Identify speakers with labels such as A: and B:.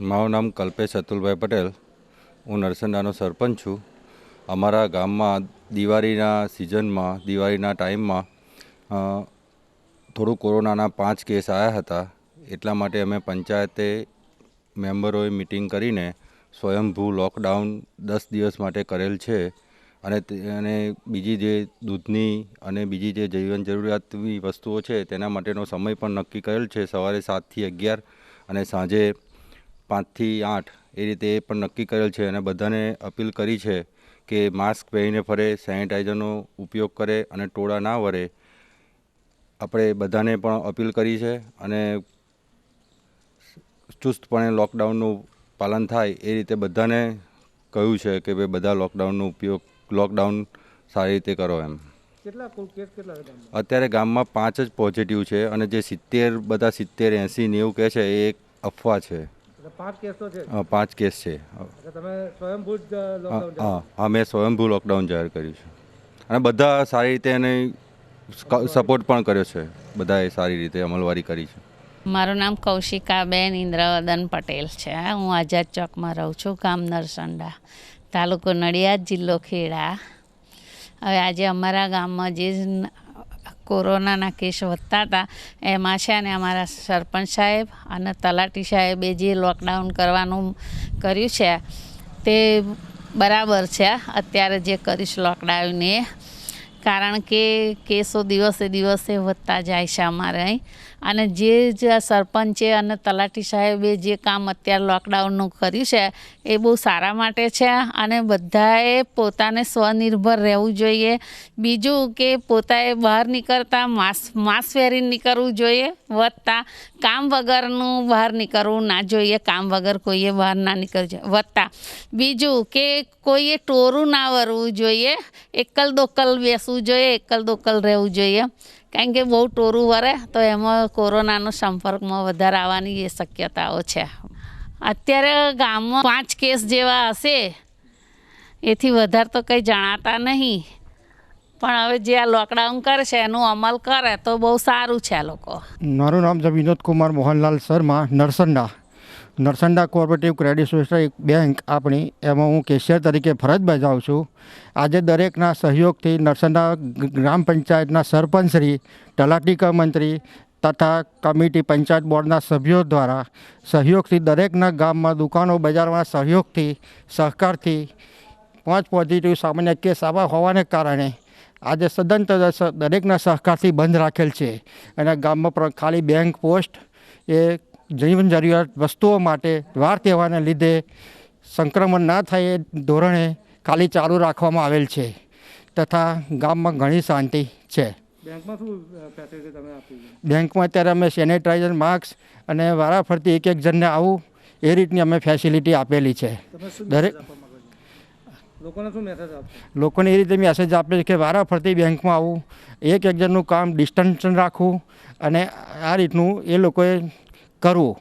A: મારું નામ કલ્પેશ અતુલભાઈ પટેલ. હું નરસંડાનો સરપંચ છું. અમારા ગામમાં દિવાળીના સિઝનમાં દિવાળીના ટાઈમમાં થોડું કોરોનાના 5 કેસ આવ્યા હતા. એટલા માટે અમે પંચાયતે મેમ્બરોએ મિટિંગ કરીને સ્વયંભૂ લોકડાઉન 10 દિવસ માટે કરેલ છે. અને બીજી જે દૂધની અને બીજી જે જીવન જરૂરિયાતની વસ્તુઓ છે તેના માટેનો સમય પણ નક્કી કરેલ છે. સવારે 7 થી 11 અને સાંજે 5 થી 8 એ રીતે એ પણ નક્કી કરેલ છે. અને બધાને અપીલ કરી છે કે માસ્ક પહેરીને ફરે, સેનિટાઈઝરનો ઉપયોગ કરે અને ટોળા ના વળે. આપણે બધાને પણ અપીલ કરી છે અને ચુસ્તપણે લોકડાઉનનું પાલન થાય એ રીતે બધાને કહ્યું છે કે ભાઈ બધા લોકડાઉન સારી રીતે કરો એમ. અત્યારે ગામમાં 5 જ પોઝિટિવ છે અને જે 70 80 90 કહે છે એ એક અફવા છે. 5 કેસ છે. હા, મેં સ્વયંભૂ લોકડાઉન જાહેર કર્યું છે અને બધા સારી રીતે એને સપોર્ટ પણ કર્યો છે. બધાએ સારી રીતે અમલવારી કરી છે.
B: મારું નામ કૌશિકાબેન ઇન્દ્રવદન પટેલ છે. હું આઝાદ ચોકમાં રહું છું, ગામ નરસંડા, તાલુકો નડિયાદ, જિલ્લો ખેડા. હવે આજે અમારા ગામમાં જે કોરોનાના કેસ વધતા હતા એમાં છે ને અમારા સરપંચ સાહેબ અને તલાટી સાહેબે જે લોકડાઉન કરવાનું કર્યું છે તે બરાબર છે. અત્યારે જે કરીશ લોકડાઉન એ કારણ કે કેસો દિવસે દિવસે વધતા જાય છે અમારે અહીં. અને જે સરપંચે અને તલાટી સાહેબે જે કામ અત્યારે લોકડાઉનનું કર્યું છે એ બહુ સારા માટે છે. અને બધાએ પોતાને સ્વનિર્ભર રહેવું જોઈએ. બીજું કે પોતાએ બહાર નીકળતા માસ્ક પહેરીને નીકળવું જોઈએ. વધતા કામ વગરનું બહાર નીકળવું ના જોઈએ. કામ વગર કોઈએ બહાર ના નીકળવું જોઈએ. વધતા બીજું કે કોઈએ ટોરું ના વળવું જોઈએ. એકલ દોકલ બેસવું જોઈએ, એકલ દોકલ રહેવું જોઈએ. કારણ કે બહુ ટોરું વરે તો એમાં કોરોનાનો સંપર્કમાં વધારે આવવાની એ શક્યતાઓ છે. અત્યારે ગામમાં 5 કેસ જેવા હશે, એથી વધારે તો કંઈ જણાતા નહીં. પણ હવે જે આ લોકડાઉન કરે છે એનો અમલ કરે તો બહુ સારું છે. આ લોકો
C: મારું નામ છે Vinod Kumar Mohanlal Sharma, Narsanda cooperative credit society bank આપણી, એમાં હું કેશિયર તરીકે ફરજ બજાવું છું. આજે દરેકના સહયોગથી નરસંડા ગ્રામ પંચાયતના સરપંચશ્રી, તલાટી કમ મંત્રી તથા કમિટી પંચાયત બોર્ડના સભ્યો દ્વારા સહયોગથી દરેકના ગામમાં દુકાનો બજારમાં સહયોગથી સહકારથી 5 પોઝિટિવ સામાન્ય કેસ આવા હોવાને કારણે આજે સદંતર દરેકના સહકારથી બંધ રાખેલ છે. અને ગામમાં ખાલી બેંક પોસ્ટ એ જીવન જરૂરિયાત વસ્તુઓ માટે વાર તહેવારને લીધે સંક્રમણ ના થાય એ ધોરણે ખાલી ચાલુ રાખવામાં આવેલ છે. તથા ગામમાં ઘણી શાંતિ છે. બેંકમાં અત્યારે અમે સેનેટાઈઝર, માસ્ક અને વારાફરતી એક જણને આવું એ રીતની અમે ફેસિલિટી આપેલી છે. દરેક લોકોને એ રીતે મેસેજ આપે છે કે વારાફરતી બેંકમાં આવું, એક જણનું કામ ડિસ્ટન્સ રાખવું અને આ રીતનું એ લોકોએ કરવું.